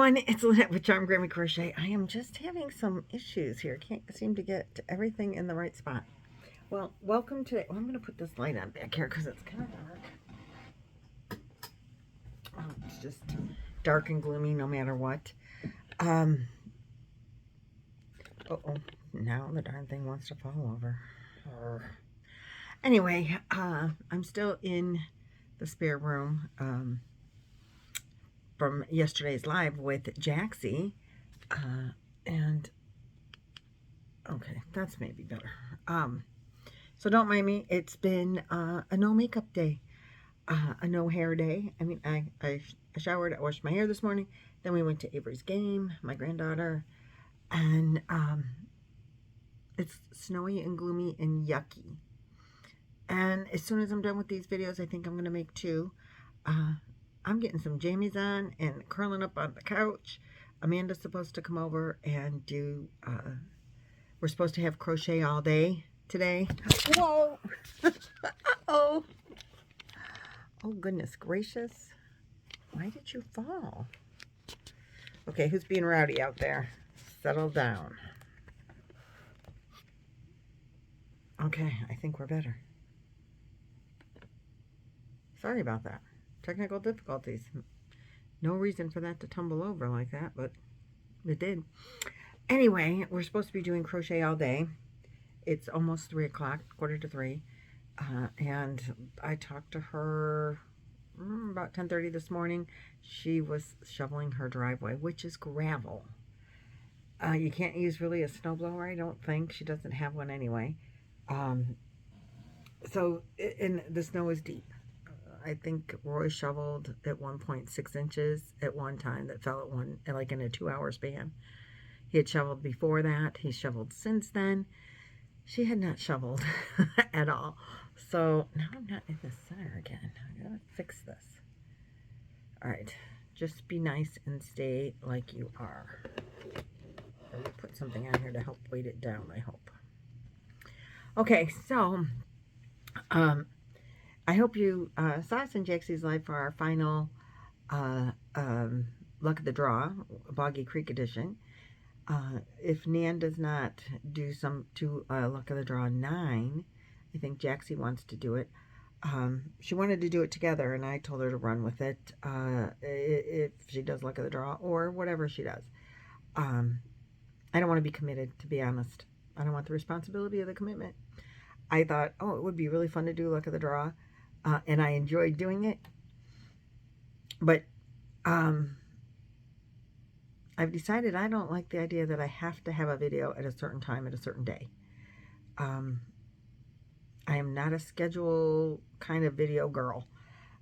everyone, it's Lynette with Charm Grammy Crochet. I am just having some issues here. Can't seem to get everything in the right spot. Well, welcome to... Well, I'm going to put this light on back here because it's kind of dark. Oh, it's just dark and gloomy no matter what. Uh-oh. Now the darn thing wants to fall over. Anyway, I'm still in the spare room. From yesterday's live with Jaxie, and okay, that's maybe better. So don't mind me. It's been a no makeup day, a no hair day. I mean, I showered, I washed my hair this morning, then we went to Avery's game, my granddaughter, and it's snowy and gloomy and yucky. And as soon as I'm done with these videos, I think I'm going to make two. I'm getting some jammies on and curling up on the couch. Amanda's supposed to come over and do, we're supposed to have crochet all day today. Whoa! Uh-oh! Oh, goodness gracious. Why did you fall? Okay, who's being rowdy out there? Settle down. Okay, I think we're better. Sorry about that. Technical difficulties. No reason for that to tumble over like that, but it did. Anyway, we're supposed to be doing crochet all day. It's almost 3 o'clock, 2:45. And I talked to her about 10:30 this morning. She was shoveling her driveway, which is gravel. You can't use really a snowblower, I don't think. She doesn't have one anyway. And the snow is deep. I think Roy shoveled at 1.6 inches at one time. That fell like in a 2-hour span. He had shoveled before that. He shoveled since then. She had not shoveled at all. So now I'm not in the center again. I gotta fix this. All right, just be nice and stay like you are. Or we'll put something on here to help weight it down, I hope. Okay, so I hope you saw us in Jaxie's live for our final Luck of the Draw, Boggy Creek edition. If Nan does not do Luck of the Draw 9, I think Jaxie wants to do it. She wanted to do it together, and I told her to run with it if she does Luck of the Draw or whatever she does. I don't want to be committed, to be honest. I don't want the responsibility of the commitment. I thought, oh, it would be really fun to do Luck of the Draw. And I enjoyed doing it, but I've decided I don't like the idea that I have to have a video at a certain time at a certain day. I am not a schedule kind of video girl.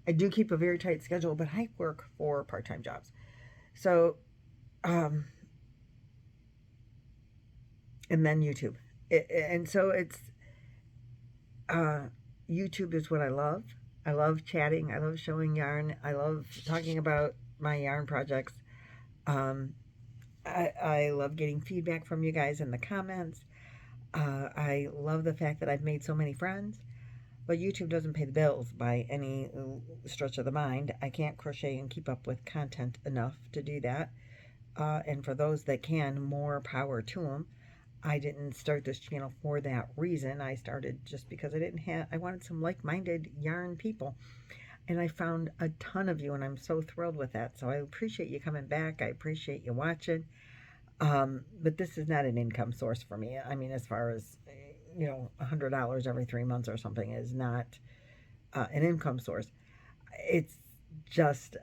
I do keep a very tight schedule, but I work 4 part-time jobs. So, and then YouTube. YouTube is what I love. I love chatting. I love showing yarn. I love talking about my yarn projects. I love getting feedback from you guys in the comments. I love the fact that I've made so many friends. But YouTube doesn't pay the bills by any stretch of the mind. I can't crochet and keep up with content enough to do that. And for those that can, more power to them. I didn't start this channel for that reason. I started just because I wanted some like-minded yarn people. And I found a ton of you, and I'm so thrilled with that. So I appreciate you coming back. I appreciate you watching. But this is not an income source for me. I mean, as far as, $100 every 3 months or something is not an income source. It's just,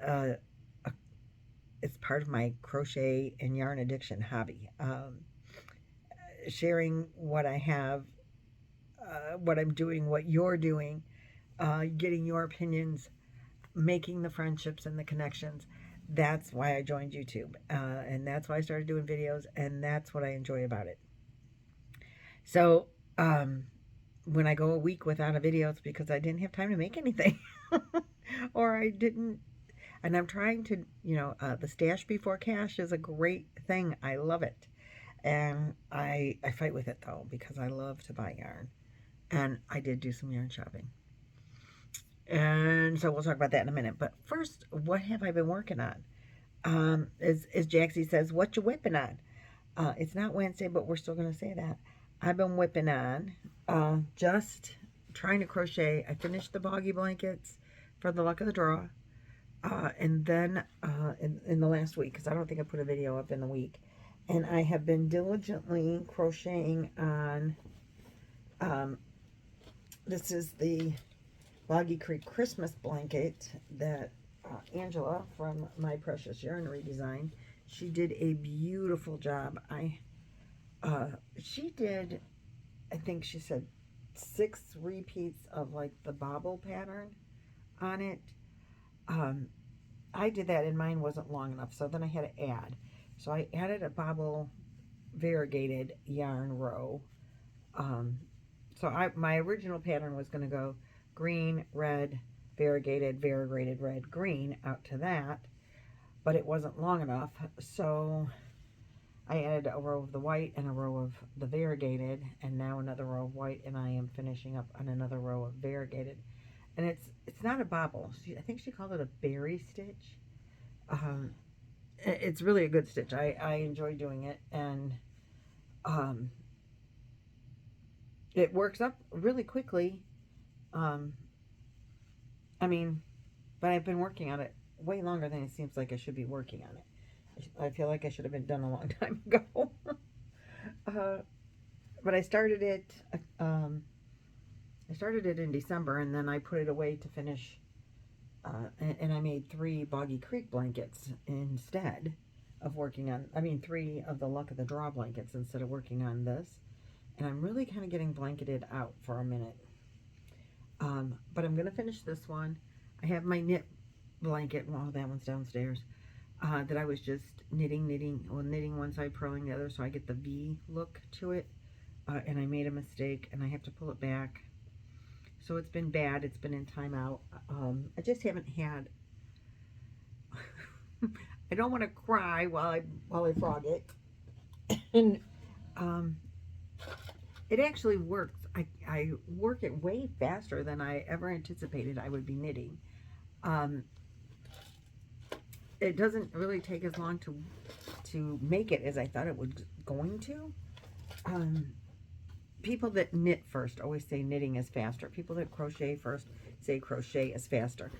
it's part of my crochet and yarn addiction hobby. Sharing what I have, what I'm doing, what you're doing, getting your opinions, making the friendships and the connections. That's why I joined YouTube, and that's why I started doing videos, and that's what I enjoy about it. So when I go a week without a video, it's because I didn't have time to make anything, or I didn't. And I'm trying to, the stash before cash is a great thing. I love it. And I fight with it, though, because I love to buy yarn. And I did do some yarn shopping. And so we'll talk about that in a minute. But first, what have I been working on? As Jaxie says, what you whipping on? It's not Wednesday, but we're still going to say that. I've been whipping on, just trying to crochet. I finished the boggy blankets for the luck of the draw. And then in the last week, because I don't think I put a video up in the week. And I have been diligently crocheting on, this is the Boggy Creek Christmas blanket that Angela from My Precious Yarn Redesign, she did a beautiful job. She did, I think she said 6 repeats of like the bobble pattern on it. I did that and mine wasn't long enough, so then I had to add. So I added a bobble variegated yarn row. So my original pattern was going to go green, red, variegated red, green out to that, but it wasn't long enough, so I added a row of the white and a row of the variegated, and now another row of white, and I am finishing up on another row of variegated. And it's not a bobble. I think she called it a berry stitch. It's really a good stitch. I enjoy doing it, and it works up really quickly. I mean, but I've been working on it way longer than it seems like I should be working on it. I feel like I should have been done a long time ago. But I started it. I started it in December, and then I put it away to finish. And I made 3 Boggy Creek blankets instead of working on. I mean, 3 of the Luck of the Draw blankets instead of working on this. And I'm really kind of getting blanketed out for a minute. But I'm going to finish this one. I have my knit blanket. Well, that one's downstairs. That I was just knitting one side, purling the other, so I get the V look to it. And I made a mistake, and I have to pull it back. So it's been bad. It's been in timeout. I just haven't had. I don't want to cry while I frog it. And it actually works. I work it way faster than I ever anticipated I would be knitting. It doesn't really take as long to make it as I thought it was going to. People that knit first always say knitting is faster. People that crochet first say crochet is faster.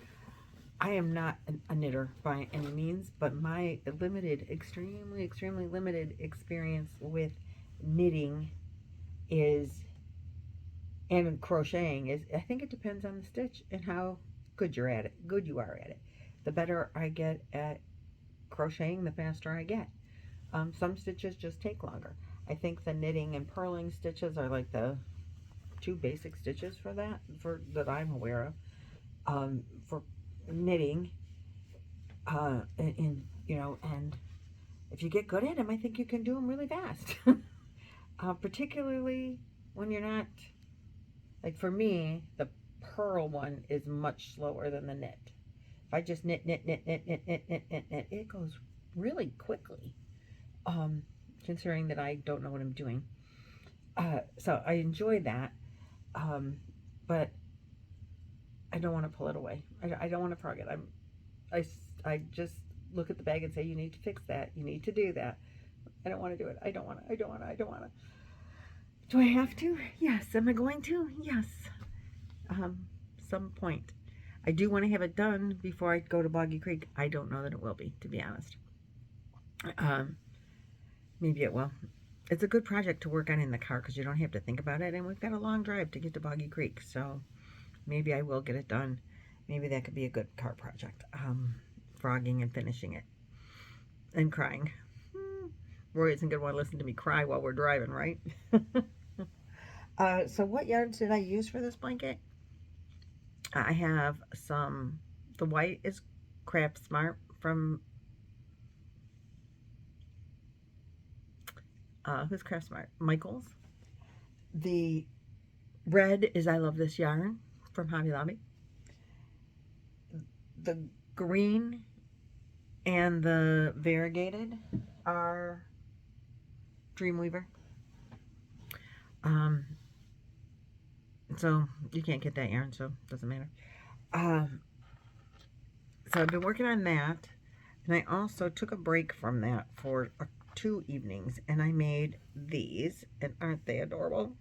I am not a knitter by any means, but my limited, extremely limited experience with knitting and crocheting is, I think it depends on the stitch and how good you are at it. The better I get at crocheting, the faster I get. Some stitches just take longer. I think the knitting and purling stitches are like the 2 basic stitches for that I'm aware of. For knitting, and if you get good at them, I think you can do them really fast. Particularly when you're not, like for me, the purl one is much slower than the knit. If I just knit, it goes really quickly. Considering that I don't know what I'm doing. So I enjoy that. But I don't want to pull it away. I don't want to frog it. I just look at the bag and say, you need to fix that. You need to do that. I don't want to do it. I don't want to. Do I have to? Yes. Am I going to? Yes. Some point. I do want to have it done before I go to Boggy Creek. I don't know that it will be, to be honest. Maybe it will. It's a good project to work on in the car because you don't have to think about it, and we've got a long drive to get to Boggy Creek, so maybe I will get it done. Maybe that could be a good car project. Frogging and finishing it. And crying. Roy isn't going to want to listen to me cry while we're driving, right? So what yarns did I use for this blanket? I have the white is Craft Smart from, who's Craft Smart? Michael's. The red is I Love This Yarn from Hobby Lobby. The green and the variegated are Dreamweaver. So you can't get that yarn, so it doesn't matter. So I've been working on that. And I also took a break from that for 2 evenings, and I made these, and aren't they adorable?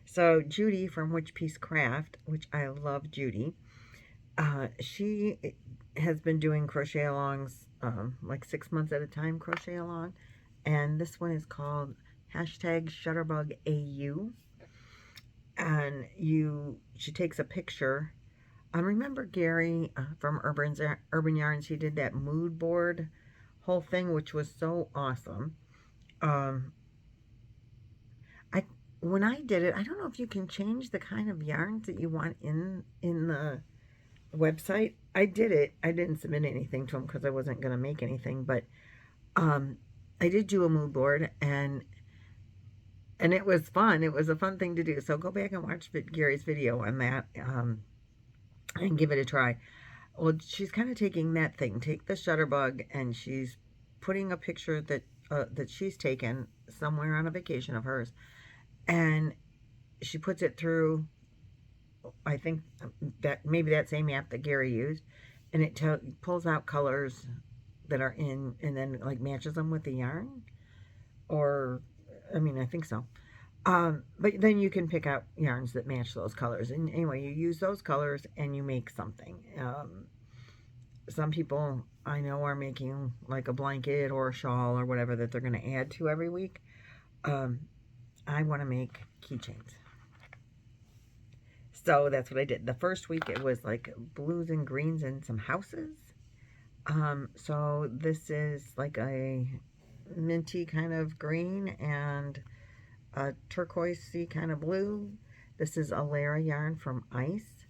So Judy from Witch Piece Craft, which I love Judy, she has been doing crochet alongs like 6 months at a time, crochet along, and this one is called #ShutterbugAU, and she takes a picture. Remember Gary from Urban Yarns? He did that mood board whole thing, which was so awesome. When I did it, I don't know if you can change the kind of yarns that you want in the website. I did it. I didn't submit anything to him because I wasn't going to make anything, but I did do a mood board, and it was fun. It was a fun thing to do. So go back and watch Gary's video on that and give it a try. Well, she's kind of taking that thing, take the Shutterbug, and she's putting a picture that she's taken somewhere on a vacation of hers, and she puts it through, I think that maybe that same app that Gary used, and it pulls out colors that are in, and then like matches them with the yarn, or I mean, I think so. But then you can pick out yarns that match those colors, and anyway, you use those colors and you make something. Some people I know are making like a blanket or a shawl or whatever that they're going to add to every week. I want to make keychains. So that's what I did. The first week it was like blues and greens and some houses. So this is like a minty kind of green and a turquoisey kind of blue. This is a Lara yarn from Ice.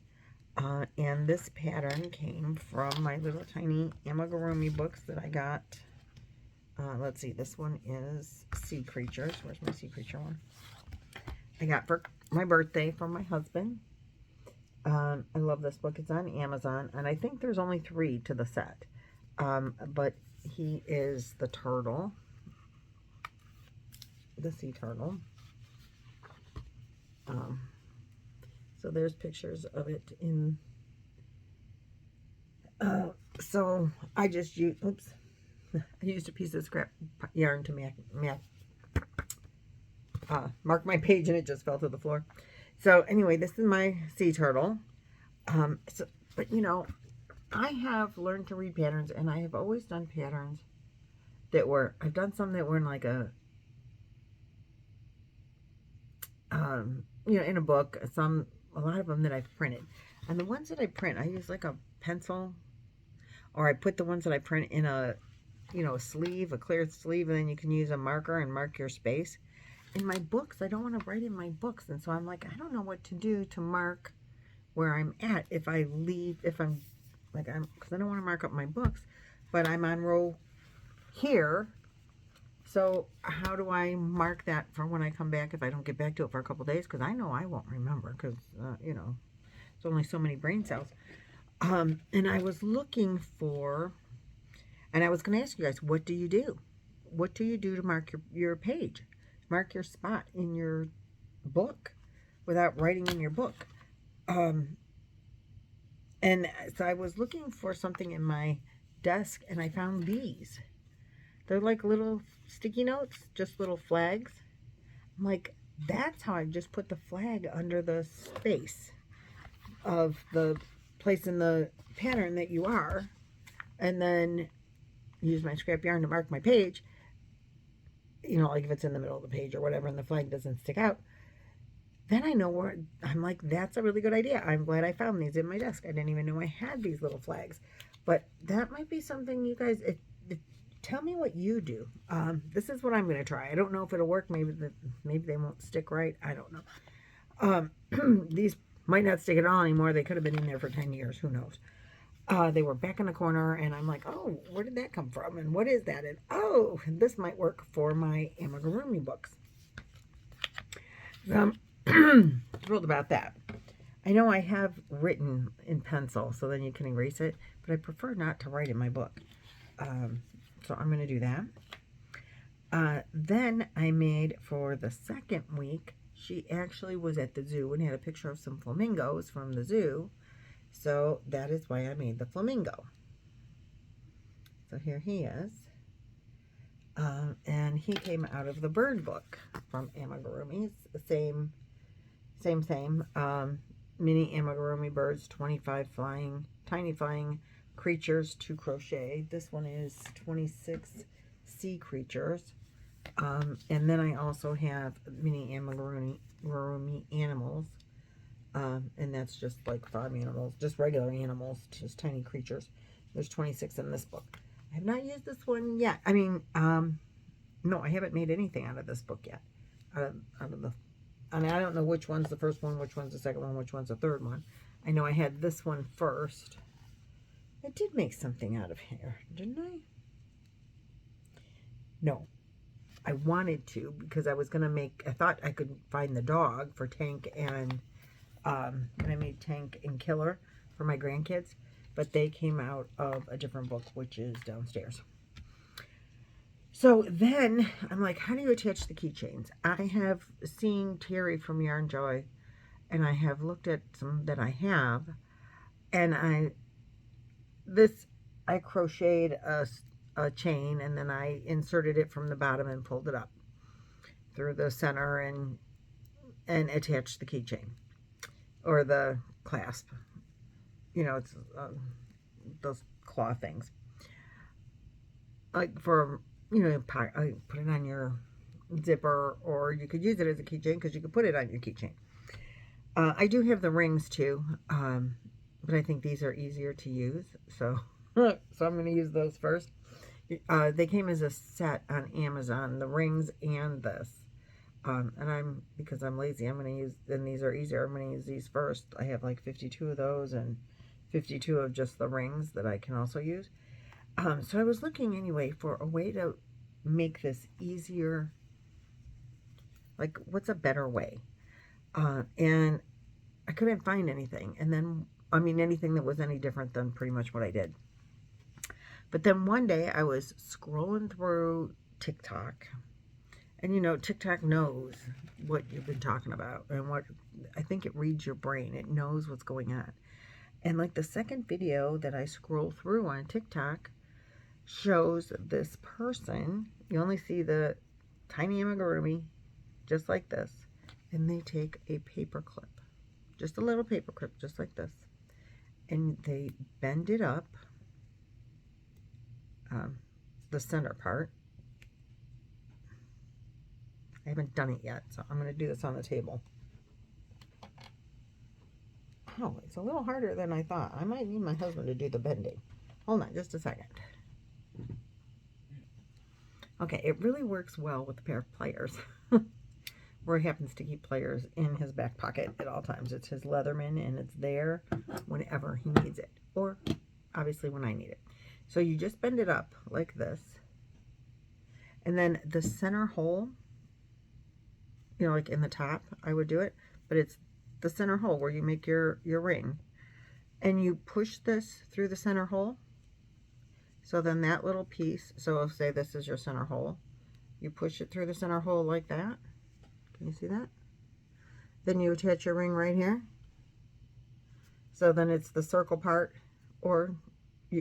And this pattern came from my little tiny Amigurumi books that I got. Let's see, this one is Sea Creatures. Where's my Sea Creature one? I got for my birthday from my husband. I love this book. It's on Amazon, and I think there's only 3 to the set. But he is the turtle, the sea turtle. So there's pictures of it in. So I just used, oops, I used a piece of scrap yarn to mark my page, and it just fell to the floor. So anyway, this is my sea turtle. But you know, I have learned to read patterns, and I have always done patterns that were, I've done some that were in like a, you know, in a book, a lot of them that I've printed. And the ones that I print, I use like a pencil, or I put the ones that I print in a, you know, a sleeve, a clear sleeve, and then you can use a marker and mark your space. In my books, I don't want to write in my books, and so I'm like, I don't know what to do to mark where I'm at if I leave, if I'm, like, because I don't want to mark up my books, but I'm on row here. So how do I mark that for when I come back if I don't get back to it for a couple days? Because I know I won't remember, because, you know, there's only so many brain cells. And I was looking for, and I was going to ask you guys, what do you do? What do you do to mark your page? Mark your spot in your book without writing in your book. And so I was looking for something in my desk, and I found these. They're like little sticky notes, just little flags. I'm like, that's how I just put the flag under the space of the place in the pattern that you are, and then use my scrap yarn to mark my page, you know, like if it's in the middle of the page or whatever and the flag doesn't stick out. Then I know where, I'm like, that's a really good idea. I'm glad I found these in my desk. I didn't even know I had these little flags. But that might be something you guys, tell me what you do. This is what I'm going to try. I don't know if it'll work. Maybe they won't stick right. I don't know. These might not stick at all anymore. They could have been in there for 10 years. Who knows? They were back in the corner, and I'm like, oh, where did that come from? And what is that? And oh, this might work for my Amigurumi books. So I'm thrilled about that. I know I have written in pencil, so then you can erase it, but I prefer not to write in my book. So I'm going to do that. Then I made, for the second week, she actually was at the zoo and had a picture of some flamingos from the zoo. So that is why I made the flamingo. So here he is. And he came out of the bird book from Amigurumi. Same. Mini Amigurumi birds, 25 tiny flying creatures to crochet. This one is 26 sea creatures. And then I also have mini Amigurumi animals. And that's just like farm animals, just regular animals, just tiny creatures. There's 26 in this book. I have not used this one yet. I mean, no, I haven't made anything out of this book yet. Out of the, I mean, I don't know which one's the first one, which one's the second one, which one's the third one. I know I had this one first. I did make something out of here, didn't I? No. I wanted to, because I was going to make, I thought I could find the dog for Tank and, and I made Tank and Killer for my grandkids, but they came out of a different book, which is downstairs. So then I'm like, how do you attach the keychains? I have seen Terry from Yarn Joy, and I have looked at some that I have, and I crocheted a chain, and then I inserted it from the bottom and pulled it up through the center and attached the keychain or the clasp. You know, it's those claw things. Like for, you know, I put it on your zipper, or you could use it as a keychain because you could put it on your keychain. I do have the rings too, but I think these are easier to use, so so I'm going to use those first. They came as a set on Amazon, the rings and this. And because I'm lazy, I'm going to use, and these are easier, I'm going to use these first. I have like 52 of those and 52 of just the rings that I can also use. So I was looking anyway for a way to make this easier. Like, what's a better way? And I couldn't find anything. And then, I mean, anything that was any different than pretty much what I did. But then one day I was scrolling through TikTok, and you know, TikTok knows what you've been talking about, and what, I think it reads your brain. It knows what's going on. And like the second video that I scroll through on TikTok shows this person. You only see the tiny amigurumi, just like this, and they take a paper clip, just a little paper clip, just like this, and they bend it up, the center part. I haven't done it yet, so I'm going to do this on the table. Oh, it's a little harder than I thought. I might need my husband to do the bending. Hold on just a second. Okay, it really works well with a pair of pliers. Where he happens to keep pliers in his back pocket at all times. It's his Leatherman, and it's there whenever he needs it, or obviously when I need it. So you just bend it up like this, and then the center hole, you know, like in the top, I would do it, but it's the center hole where you make your ring, and you push this through the center hole. So then that little piece, so if say this is your center hole, you push it through the center hole like that. Can you see that? Then you attach your ring right here. So then it's the circle part, or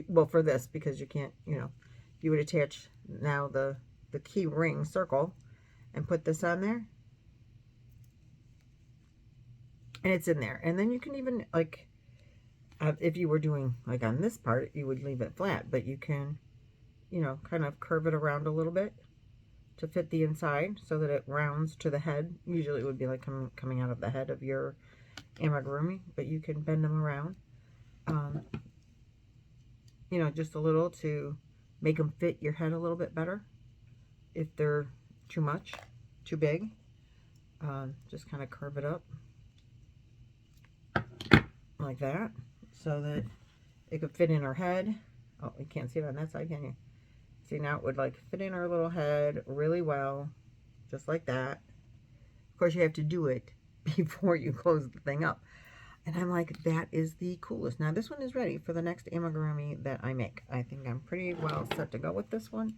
well, for this, because you can't, you know, you would attach now the key ring circle and put this on there, and it's in there. And then you can even, like, if you were doing like on this part, you would leave it flat, but you can, you know, kind of curve it around a little bit to fit the inside so that it rounds to the head. Usually it would be like coming out of the head of your amigurumi, but you can bend them around, you know, just a little to make them fit your head a little bit better. If they're too much, too big, just kind of curve it up like that so that it could fit in her head. Oh, you can't see it on that side, can you? See, now it would like fit in her little head really well, just like that. Of course, you have to do it before you close the thing up. And I'm like, that is the coolest. Now, this one is ready for the next amigurumi that I make. I think I'm pretty well set to go with this one.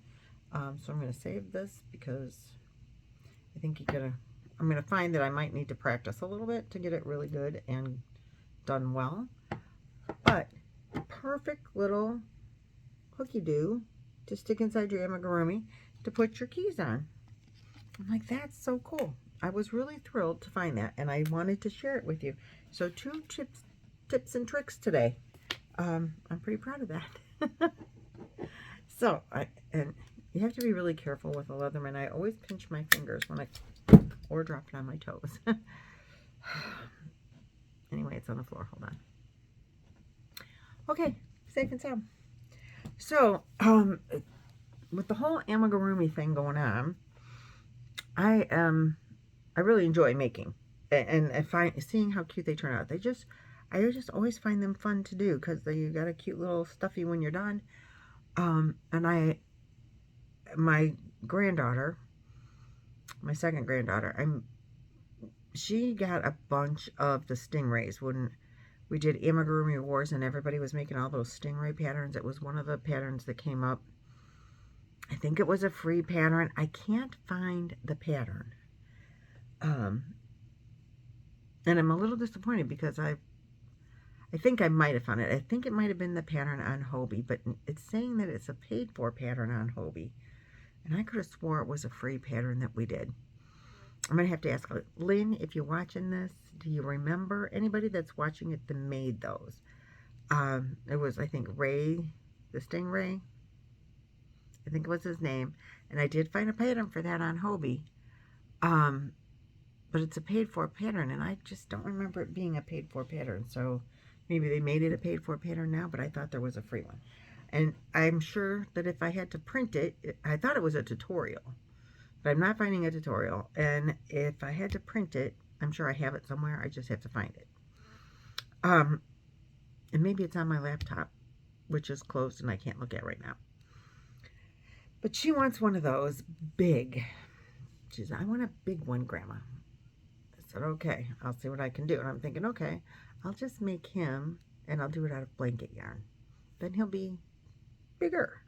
So I'm going to save this because I think I'm going to find that I might need to practice a little bit to get it really good and done well. But perfect little hooky-doo to stick inside your amigurumi to put your keys on. I'm like, that's so cool. I was really thrilled to find that, and I wanted to share it with you. So 2 tips and tricks today. I'm pretty proud of that. So, and you have to be really careful with a Leatherman. I always pinch my fingers when or drop it on my toes. Anyway, it's on the floor. Hold on. Okay, safe and sound. So, with the whole amigurumi thing going on, I really enjoy making and seeing how cute they turn out. I just always find them fun to do because you got a cute little stuffy when you're done. And my granddaughter, my second granddaughter, she got a bunch of the stingrays when we did Amigurumi Wars and everybody was making all those stingray patterns. It was one of the patterns that came up. I think it was a free pattern. I can't find the pattern. And I'm a little disappointed because I think I might have found it. I think it might have been the pattern on Hobie, but it's saying that it's a paid-for pattern on Hobie. And I could have swore it was a free pattern that we did. I'm going to have to ask Lynn, if you're watching this, do you remember anybody that's watching it that made those? It was, I think, Ray, the Stingray. I think it was his name. And I did find a pattern for that on Hobie. But it's a paid-for pattern, and I just don't remember it being a paid-for pattern. So maybe they made it a paid-for pattern now, but I thought there was a free one. And I'm sure that if I had to print it, I thought it was a tutorial. But I'm not finding a tutorial. And if I had to print it, I'm sure I have it somewhere. I just have to find it. And maybe it's on my laptop, which is closed and I can't look at right now. But she wants one of those big. She said, I want a big one, Grandma. I said, okay, I'll see what I can do. And I'm thinking, okay, I'll just make him, and I'll do it out of blanket yarn. Then he'll be bigger.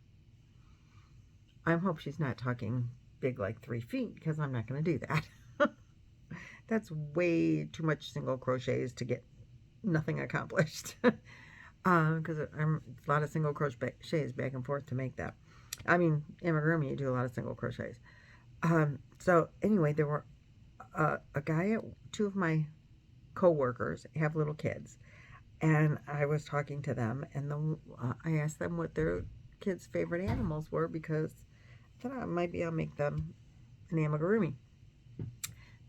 I hope she's not talking big like 3 feet, because I'm not going to do that. That's way too much single crochets to get nothing accomplished. Because it's a lot of single crochets back and forth to make that. I mean, amigurumi, you do a lot of single crochets. So anyway, there were a guy at 2 of my co-workers have little kids, and I was talking to them, and I asked them what their kids' favorite animals were, because I thought maybe I'll make them an amigurumi.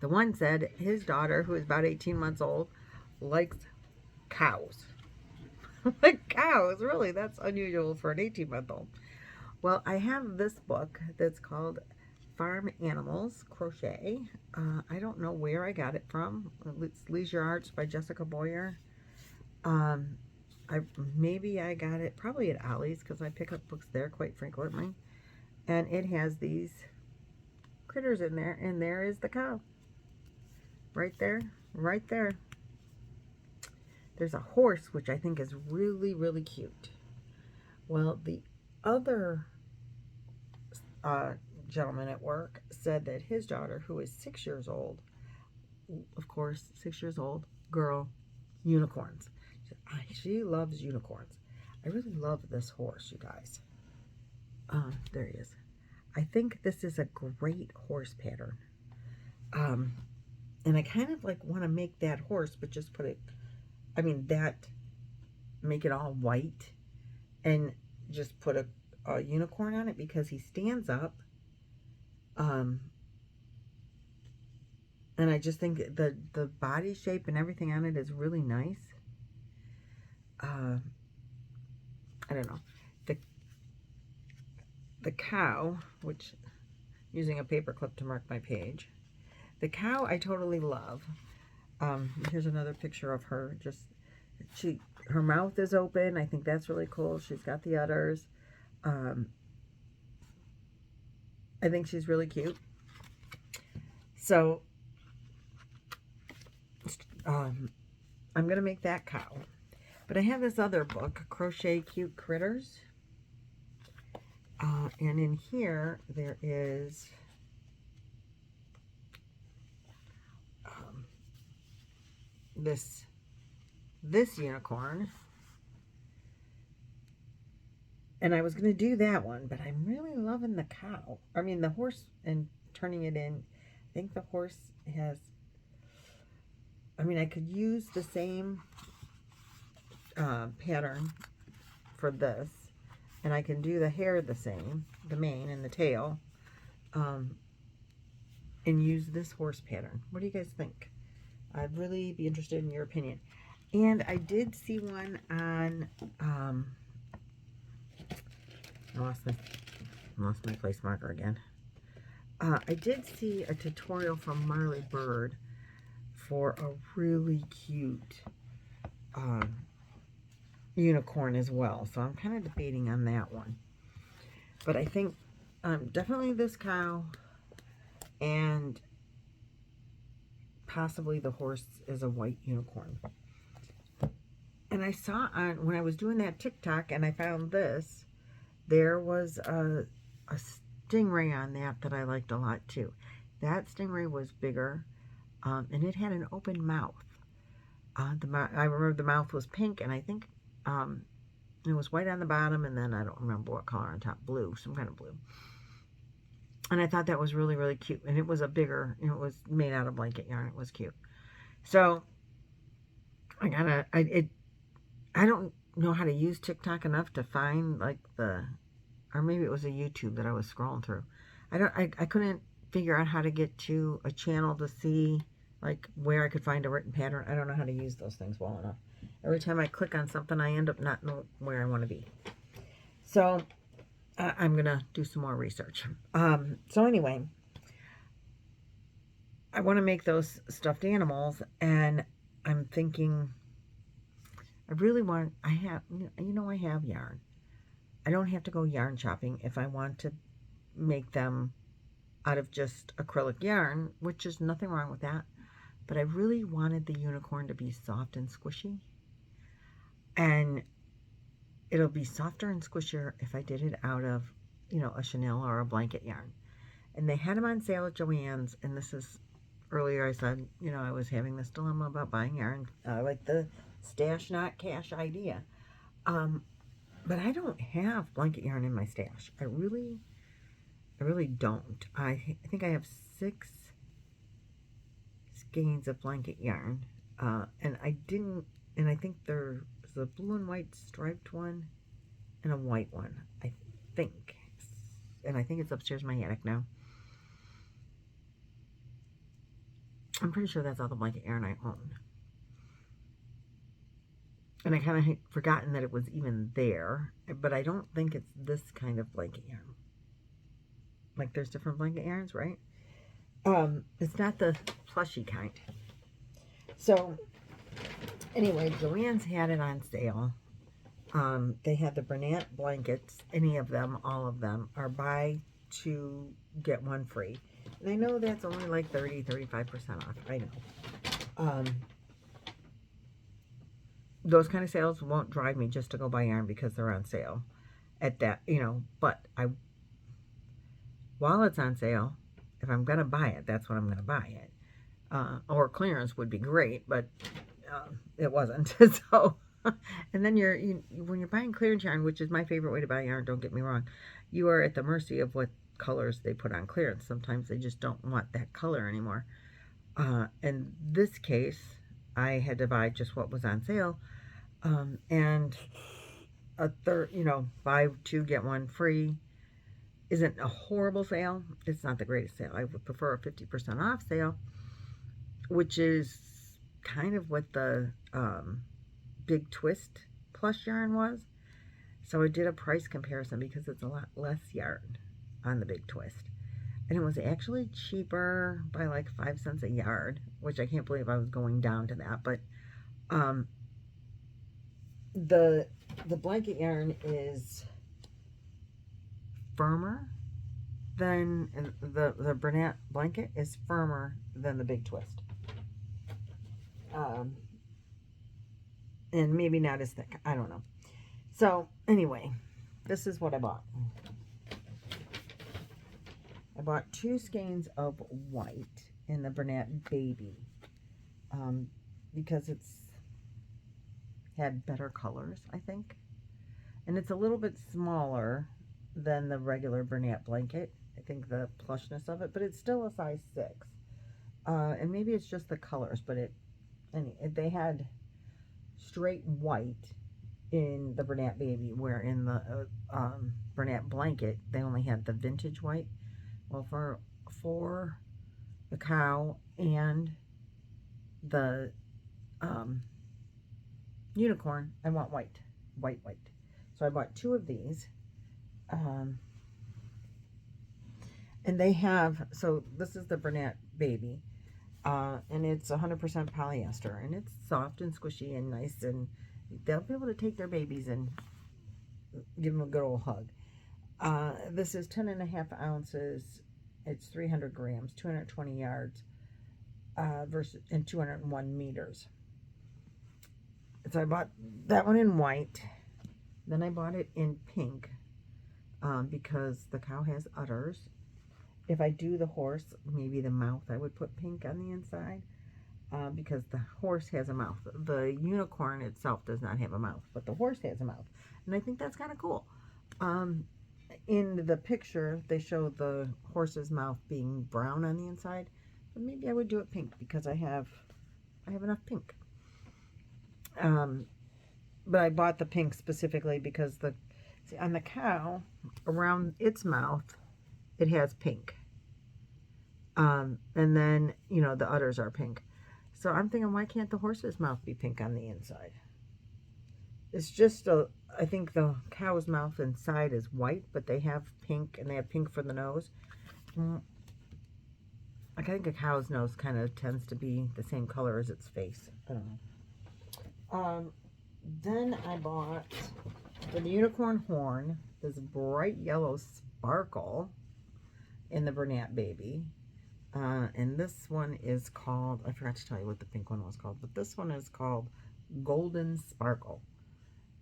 The one said his daughter, who is about 18 months old, likes cows. Like cows, really? That's unusual for an 18-month-old. Well, I have this book that's called Farm Animals Crochet. I don't know where I got it from. It's Leisure Arts by Jessica Boyer. Maybe I got it probably at Ollie's, because I pick up books there quite frequently. And it has these critters in there, and there is the cow. Right there, right there. There's a horse, which I think is really, really cute. Well, the other gentleman at work said that his daughter, who is 6 years old, of course, 6 years old, girl, unicorns. She loves unicorns. I really love this horse, you guys. There he is. I think this is a great horse pattern. And I kind of like want to make that horse, but just put it, make it all white and just put a unicorn on it, because he stands up. And I just think the body shape and everything on it is really nice. I don't know. The cow, which, using a paper clip to mark my page. The cow I totally love. Here's another picture of her. Her mouth is open. I think that's really cool. She's got the udders. I think she's really cute. So, I'm going to make that cow. But I have this other book, Crochet Cute Critters. And in here, there is this unicorn. And I was going to do that one, but I'm really loving the cow. I mean, the horse and turning it in. I think the horse has, I mean, I could use the same pattern for this. And I can do the hair the same, the mane and the tail, and use this horse pattern. What do you guys think? I'd really be interested in your opinion. And I did see one on, I lost my place marker again. I did see a tutorial from Marley Bird for a really cute unicorn as well. So I'm kind of debating on that one. But I think definitely this cow and possibly the horse is a white unicorn. And I saw on, when I was doing that TikTok and I found this, there was a stingray on that I liked a lot too. That stingray was bigger, and it had an open mouth. I remember the mouth was pink, and I think it was white on the bottom, and then I don't remember what color on top, blue, some kind of blue. And I thought that was really, really cute. And it was a bigger, it was made out of blanket yarn. It was cute. So I don't know how to use TikTok enough to find like or maybe it was a YouTube that I was scrolling through. I couldn't figure out how to get to a channel to see like where I could find a written pattern. I don't know how to use those things well enough. Every time I click on something, I end up not knowing where I want to be. So I'm going to do some more research. So anyway, I want to make those stuffed animals, and I'm thinking, I really want, I have yarn. I don't have to go yarn shopping if I want to make them out of just acrylic yarn, which is nothing wrong with that. But I really wanted the unicorn to be soft and squishy. And it'll be softer and squishier if I did it out of, a chenille or a blanket yarn. And they had them on sale at Joann's. And this is, earlier I said, I was having this dilemma about buying yarn. I like the stash, not cash idea. But I don't have blanket yarn in my stash. I really don't. I think I have 6 skeins of blanket yarn. And I think there's a blue and white striped one and a white one, I think. And I think it's upstairs in my attic now. I'm pretty sure that's all the blanket yarn I own. And I kind of had forgotten that it was even there. But I don't think it's this kind of blanket yarn. Like there's different blanket yarns, right? It's not the plushy kind. So anyway, Joann's had it on sale. They had the Bernat blankets, any of them, all of them, are buy 2, get 1 free. And I know that's only like 30-35% off. I know. Those kind of sales won't drive me just to go buy yarn because they're on sale at that, but while it's on sale, if I'm going to buy it, that's when I'm going to buy it. Or clearance would be great, but it wasn't. So, and then when you're buying clearance yarn, which is my favorite way to buy yarn, don't get me wrong, you are at the mercy of what colors they put on clearance. Sometimes they just don't want that color anymore. In this case, I had to buy just what was on sale, and a third, buy 2 get 1 free isn't a horrible sale. It's not the greatest sale. I would prefer a 50% off sale, which is kind of what the Big Twist plush yarn was. So I did a price comparison because it's a lot less yarn on the Big Twist. And it was actually cheaper by like 5 cents a yard, which I can't believe I was going down to that. But the blanket yarn is firmer than the Bernat blanket is firmer than the Big Twist. And maybe not as thick. I don't know. So anyway, this is what I bought. I bought 2 skeins of white in the Bernat Baby because it's had better colors, I think. And it's a little bit smaller than the regular Bernat blanket. I think the plushness of it, but it's still a size 6. And maybe it's just the colors, but they had straight white in the Bernat baby, where in the Bernat blanket they only had the vintage white. Well, for the cow and the unicorn, I want white. So I bought 2 of these. And they have, so this is the Bernat baby, and it's 100% polyester, and it's soft and squishy and nice, and they'll be able to take their babies and give them a good old hug. This is 10.5 ounces. It's 300 grams, 220 yards, and 201 meters. So I bought that one in white. Then I bought it in pink because the cow has udders. If I do the horse, maybe the mouth, I would put pink on the inside because the horse has a mouth. The unicorn itself does not have a mouth, but the horse has a mouth. And I think that's kind of cool. In the picture, they show the horse's mouth being brown on the inside. But maybe I would do it pink because I have enough pink. But I bought the pink specifically because on the cow, around its mouth, it has pink. And then, you know, the udders are pink. So I'm thinking, why can't the horse's mouth be pink on the inside? It's just I think the cow's mouth inside is white, but they have pink, and they have pink for the nose. I think a cow's nose kind of tends to be the same color as its face. I don't know. Then I bought, for the unicorn horn, this bright yellow sparkle in the Bernat baby. And this one is called, I forgot to tell you what the pink one was called, but this one is called Golden Sparkle.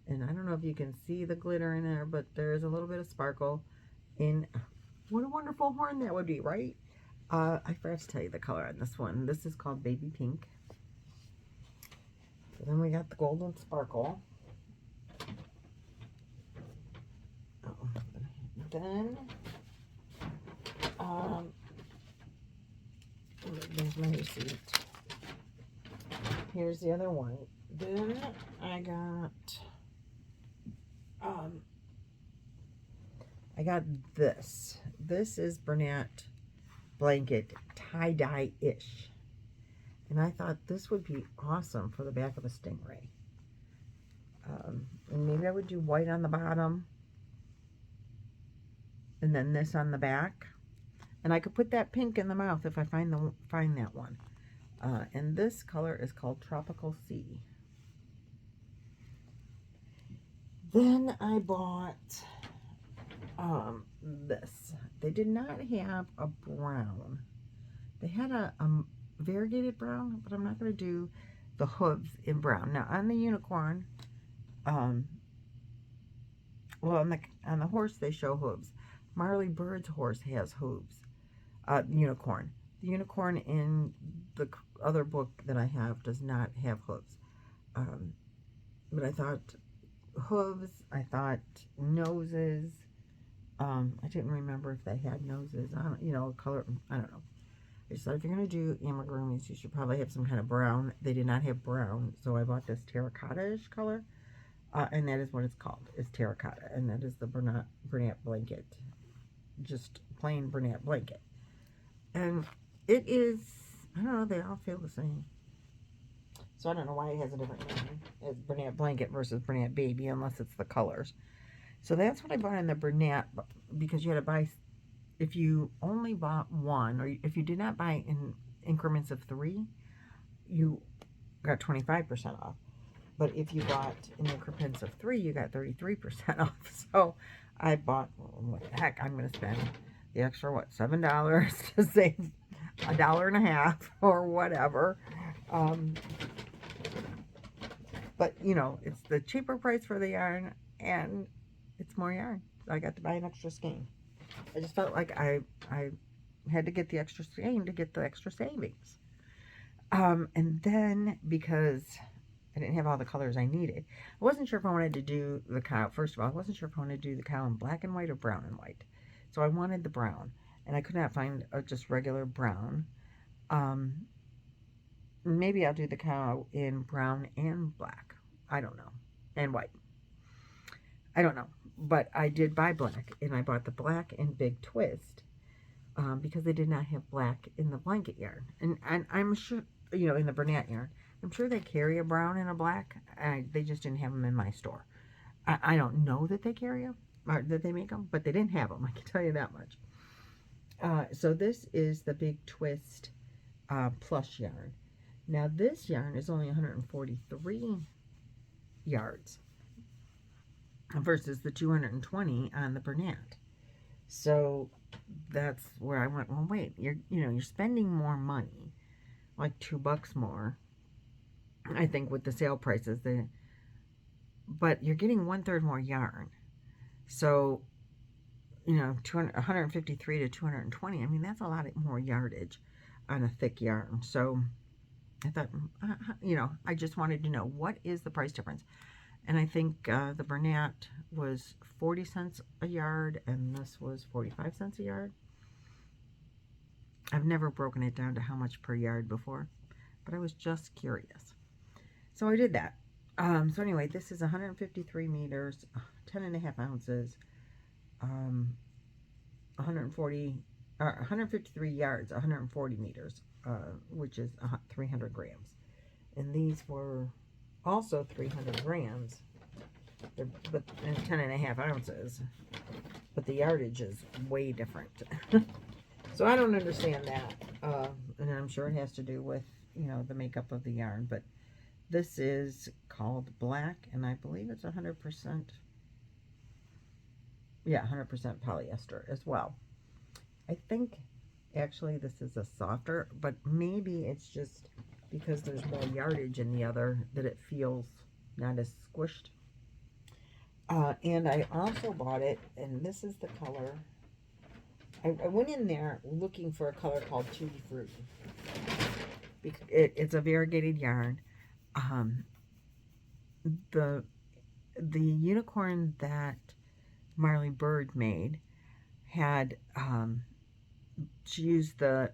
And I don't know if you can see the glitter in there, but there is a little bit of sparkle in, what a wonderful horn that would be, right? I forgot to tell you the color on this one. This is called Baby Pink. So then we got the Golden Sparkle. Then, there's my receipt. Here's the other one. Then I got this. This is Bernat blanket tie-dye-ish. And I thought this would be awesome for the back of a stingray. And maybe I would do white on the bottom. And then this on the back. And I could put that pink in the mouth if I find that one. And this color is called Tropical Sea. Then I bought this. They did not have a brown. They had a variegated brown, but I'm not going to do the hooves in brown. Now on the unicorn, well, on the horse they show hooves. Marley Bird's horse has hooves. Unicorn. The unicorn in the other book that I have does not have hooves. But I thought hooves, I thought noses. I didn't remember if they had noses. Color, I don't know. I just thought if you're going to do amigurumis, you should probably have some kind of brown. They did not have brown, so I bought this terracotta-ish color. And that is what it's called. It's terracotta. And that is the Bernat blanket. Just plain Bernat blanket. And it is, I don't know, they all feel the same. So I don't know why it has a different name as Bernat blanket versus Bernat baby, unless it's the colors. So that's what I bought in the Bernat, because you had to buy, if you only bought one, or if you did not buy in increments of 3, you got 25% off. But if you bought in increments of 3, you got 33% off. So I bought, well, what the heck, I'm going to spend the extra, what, $7 to save $1.50 or whatever. But, you know, it's the cheaper price for the yarn, and it's more yarn. So I got to buy an extra skein. I just felt like I had to get the extra skein to get the extra savings. And then, because I didn't have all the colors I needed. I wasn't sure if I wanted to do the cow. First of all, I wasn't sure if I wanted to do the cow in black and white or brown and white. So I wanted the brown, and I could not find just regular brown. Maybe I'll do the cow in brown and black. I don't know. And white. I don't know. But I did buy black, and I bought the black in Big Twist because they did not have black in the blanket yarn. And I'm sure, in the Bernat yarn, I'm sure they carry a brown and a black. They just didn't have them in my store. I don't know that they carry them, or that they make them, but they didn't have them. I can tell you that much. So this is the Big Twist plush yarn. Now this yarn is only 143 yards versus the 220 on the Bernat. So that's where I went, well, wait, you're spending more money, like $2 more, I think, with the sale prices, but you're getting 1/3 more yarn. So, 153 to 220, I mean, that's a lot more yardage on a thick yarn. So I thought, I just wanted to know, what is the price difference? And I think the Bernat was 40 cents a yard, and this was 45 cents a yard. I've never broken it down to how much per yard before, but I was just curious. So I did that. So anyway, this is 153 meters, 10.5 ounces, 153 yards, 140 meters, which is 300 grams. And these were also 300 grams, but 10.5 ounces. But the yardage is way different. So I don't understand that. And I'm sure it has to do with, the makeup of the yarn. But this is called black, and I believe it's 100%. Yeah, 100% polyester as well. I think actually this is a softer, but maybe it's just because there's more yardage in the other that it feels not as squished. And I also bought it, and this is the color. I went in there looking for a color called Tutti Frutti. It's a variegated yarn. The unicorn that Marley Bird made had, she used the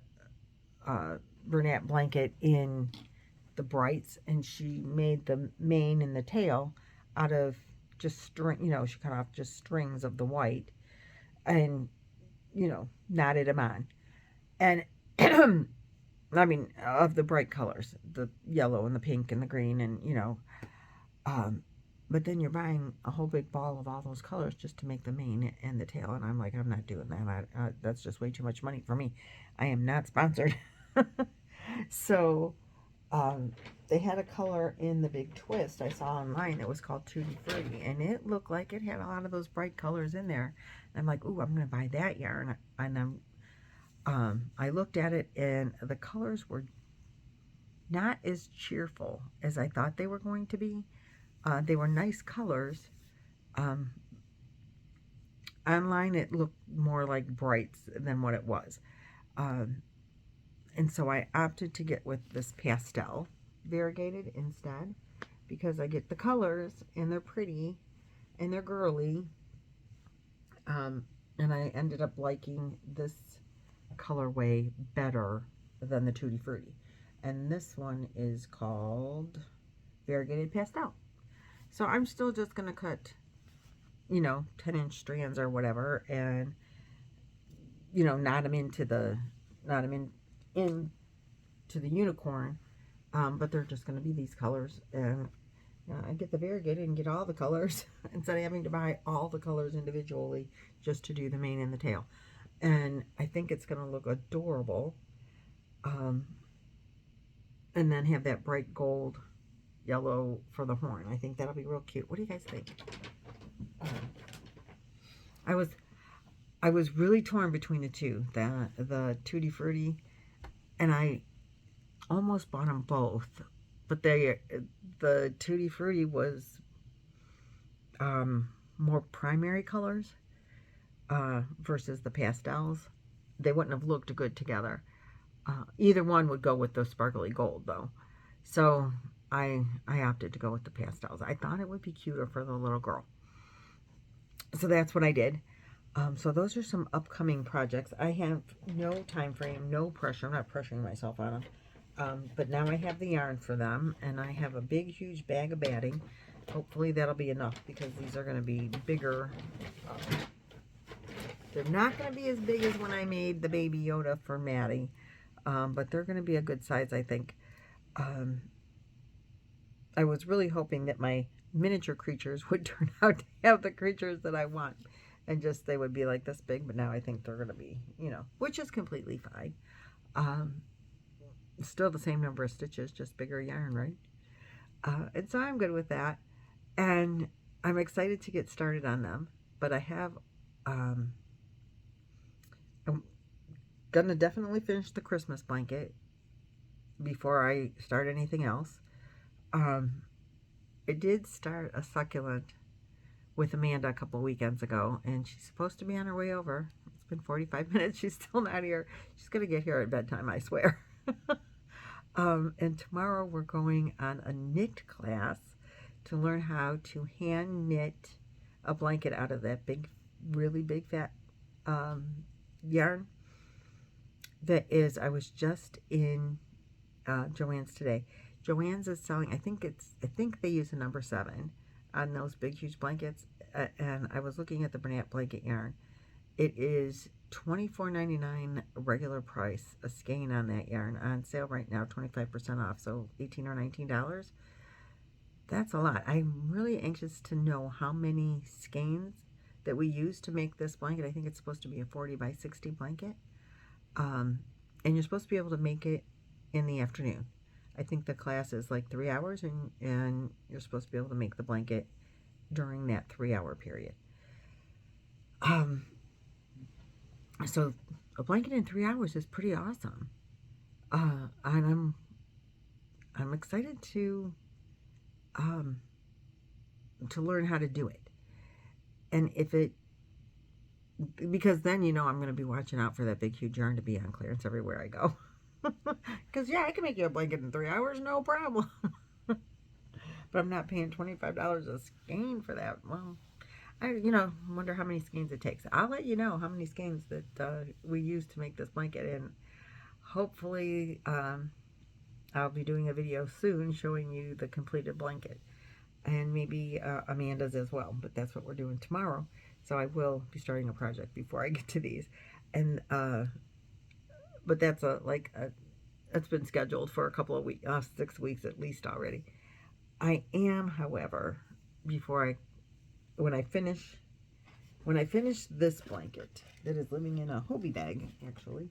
Bernat blanket in the brights, and she made the mane and the tail out of just string, she cut off just strings of the white and, knotted them on. And, I mean, of the bright colors, the yellow and the pink and the green and, but then you're buying a whole big ball of all those colors just to make the mane and the tail. And I'm like, I'm not doing that. That's just way too much money for me. I am not sponsored. So, they had a color in the Big Twist I saw online that was called Tutti Frutti, and it looked like it had a lot of those bright colors in there. And I'm like, ooh, I'm going to buy that yarn. And I looked at it, and the colors were not as cheerful as I thought they were going to be. They were nice colors. Online, it looked more like brights than what it was. And so I opted to get with this pastel variegated instead, because I get the colors, and they're pretty, and they're girly. And I ended up liking this colorway better than the Tutti Frutti. And this one is called Variegated Pastel. So I'm still just going to cut, 10-inch strands or whatever, and, knot them into the unicorn. But they're just going to be these colors. And I get the variegated and get all the colors instead of having to buy all the colors individually just to do the mane and the tail. And I think it's going to look adorable. And then have that bright gold yellow for the horn. I think that'll be real cute. What do you guys think? I was really torn between the two, the Tutti Frutti, and I almost bought them both, but the Tutti Frutti was more primary colors versus the pastels. They wouldn't have looked good together. Either one would go with the sparkly gold, though. So I opted to go with the pastels. I thought it would be cuter for the little girl. So that's what I did. So those are some upcoming projects. I have no time frame, no pressure. I'm not pressuring myself on them. But now I have the yarn for them, and I have a big, huge bag of batting. Hopefully that'll be enough, because these are going to be bigger. They're not going to be as big as when I made the Baby Yoda for Maddie, but they're going to be a good size, I think. I was really hoping that my miniature creatures would turn out to have the creatures that I want, and just they would be like this big, but now I think they're going to be, you know, which is completely fine. Still the same number of stitches, just bigger yarn, right? And so I'm good with that, and I'm excited to get started on them, but I have, I'm going to definitely finish the Christmas blanket before I start anything else. I did start a succulent with Amanda a couple weekends ago, and she's supposed to be on her way over. It's been 45 minutes. She's still not here. She's going to get here at bedtime, I swear. And tomorrow we're going on a knit class to learn how to hand knit a blanket out of that big, really big fat yarn. That is, I was just in Joann's today. Joann's is selling, I think they use a number 7 on those big, huge blankets. And I was looking at the Bernat blanket yarn. It is $24.99 regular price, a skein on that yarn. On sale right now, 25% off, so $18 or $19. That's a lot. I'm really anxious to know how many skeins that we use to make this blanket. I think it's supposed to be a 40 by 60 blanket. And you're supposed to be able to make it in the afternoon. I think the class is like 3 hours, and you're supposed to be able to make the blanket during that 3-hour period. So a blanket in 3 hours is pretty awesome. And I'm excited to learn how to do it. And because then, you know, I'm going to be watching out for that big, huge yarn to be on clearance everywhere I go. Because, yeah, I can make you a blanket in 3 hours, no problem. But I'm not paying $25 a skein for that. Well, I wonder how many skeins it takes. I'll let you know how many skeins that we use to make this blanket. And hopefully I'll be doing a video soon showing you the completed blanket. And maybe Amanda's as well. But that's what we're doing tomorrow. So I will be starting a project before I get to these. And but that's it's been scheduled for a couple of weeks, 6 weeks at least already. I am, however, when I finish this blanket that is living in a Hobie bag, actually,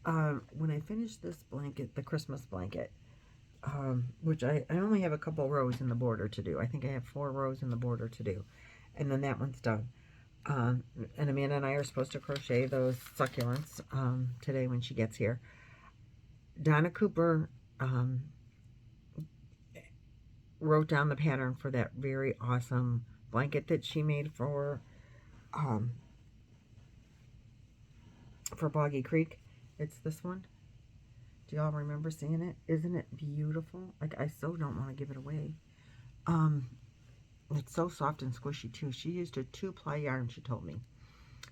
when I finish this blanket, the Christmas blanket, which I only have a couple rows in the border to do. I think I have 4 rows in the border to do, and then that one's done. And Amanda and I are supposed to crochet those succulents today when she gets here. Donna Cooper wrote down the pattern for that very awesome blanket that she made for Boggy Creek. It's this one. Do y'all remember seeing it? Isn't it beautiful? Like, I so don't want to give it away. It's so soft and squishy too. She used a 2-ply yarn, she told me.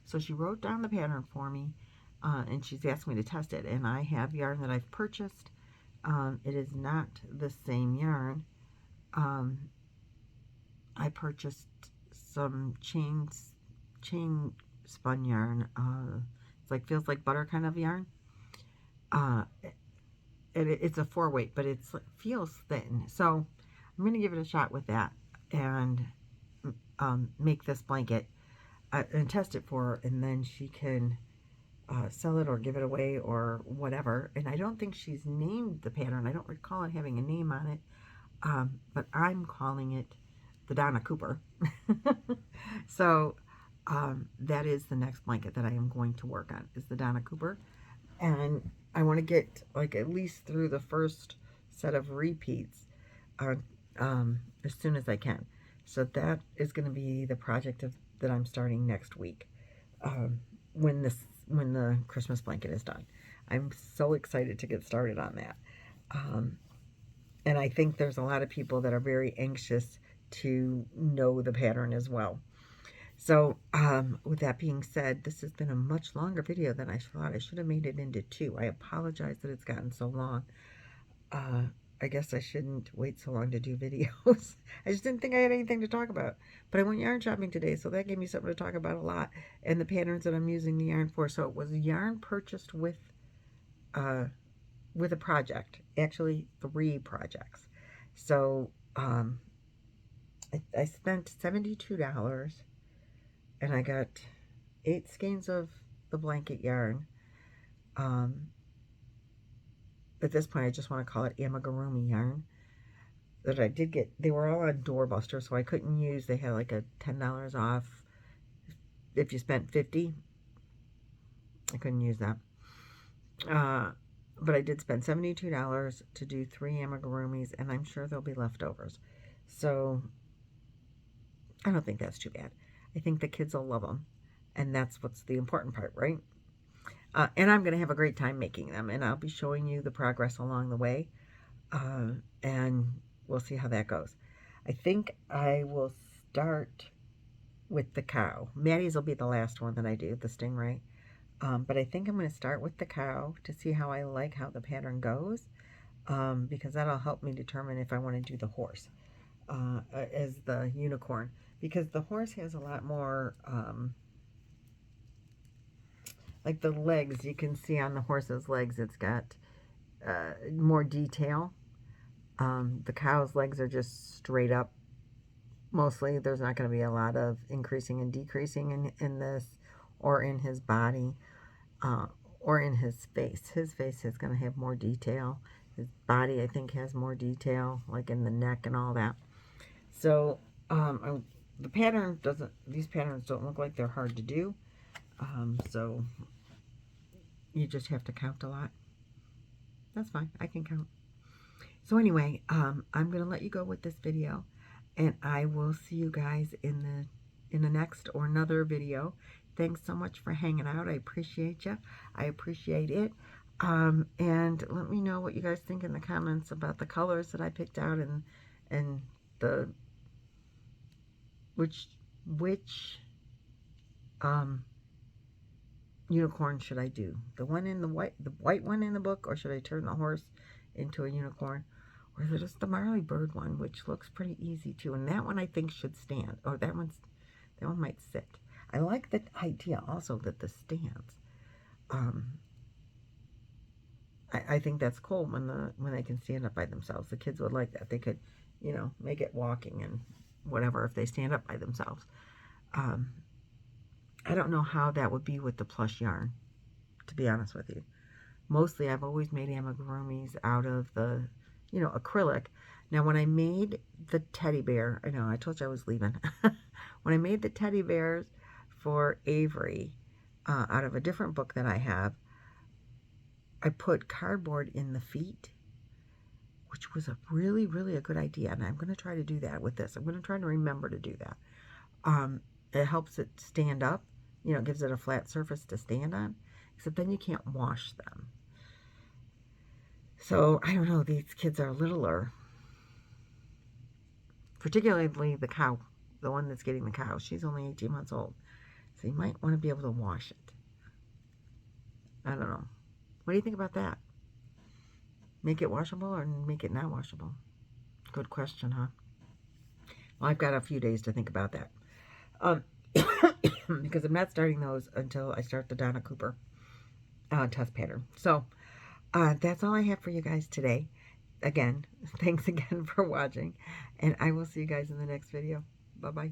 So she wrote down the pattern for me, and she's asked me to test it. And I have yarn that I've purchased. It is not the same yarn. I purchased some chain spun yarn. It's feels like butter kind of yarn. It's a 4-weight, but it feels thin. So I'm going to give it a shot with that and make this blanket and test it for her, and then she can sell it or give it away or whatever. And I don't think she's named the pattern. I don't recall it having a name on it, but I'm calling it the Donna Cooper. So that is the next blanket that I am going to work on, is the Donna Cooper. And I want to get at least through the first set of repeats as soon as I can. So that is going to be the project that I'm starting next week, when the Christmas blanket is done. I'm so excited to get started on that. And I think there's a lot of people that are very anxious to know the pattern as well. So with that being said, this has been a much longer video than I thought. I should have made it into 2. I apologize that it's gotten so long. I guess I shouldn't wait so long to do videos. I just didn't think I had anything to talk about. But I went yarn shopping today, so that gave me something to talk about a lot. And the patterns that I'm using the yarn for. So it was yarn purchased with a project. Actually, 3 projects. So I spent $72. And I got 8 skeins of the blanket yarn. At this point, I just want to call it Amigurumi yarn. That I did get, they were all on Doorbuster, so I couldn't use, they had like a $10 off if you spent $50. I couldn't use that. But I did spend $72 to do 3 amigurumis, and I'm sure there'll be leftovers. So I don't think that's too bad. I think the kids will love them, and that's what's the important part, right? And I'm going to have a great time making them, and I'll be showing you the progress along the way, and we'll see how that goes. I think I will start with the cow. Maddie's will be the last one that I do, the stingray. But I think I'm going to start with the cow to see how I like how the pattern goes, because that'll help me determine if I want to do the horse as the unicorn. Because the horse has a lot more, like the legs, you can see on the horse's legs, it's got more detail. The cow's legs are just straight up. Mostly, there's not going to be a lot of increasing and decreasing in this, or in his body, or in his face. His face is going to have more detail. His body, I think, has more detail, like in the neck and all that. So, the pattern doesn't, these patterns don't look like they're hard to do. So you just have to count a lot. That's fine. I can count. So anyway, I'm going to let you go with this video, and I will see you guys in the next or another video. Thanks so much for hanging out. I appreciate you. I appreciate it. And let me know what you guys think in the comments about the colors that I picked out, and the which unicorn should I do? The one in the white one in the book, or should I turn the horse into a unicorn? Or is it just the Marley Bird one, which looks pretty easy too? And that one I think should stand. Oh, that one might sit. I like the idea also that this stands. I think that's cool when they can stand up by themselves. The kids would like that. They could, you know, make it walking and whatever if they stand up by themselves. I don't know how that would be with the plush yarn, to be honest with you. Mostly I've always made amigurumis out of the, you know, acrylic. Now when I made the teddy bear, I know I told you I was leaving. When I made the teddy bears for Avery out of a different book that I have, I put cardboard in the feet, which was a really, really a good idea. And I'm going to try to do that with this. I'm going to try to remember to do that. It helps it stand up. You know, it gives it a flat surface to stand on. Except then you can't wash them. So, I don't know. These kids are littler. Particularly the cow. The one that's getting the cow. She's only 18 months old. So you might want to be able to wash it. I don't know. What do you think about that? Make it washable or make it not washable? Good question, huh? Well, I've got a few days to think about that. Because I'm not starting those until I start the Donna Cooper test pattern. So, that's all I have for you guys today. Again, thanks again for watching. And I will see you guys in the next video. Bye-bye.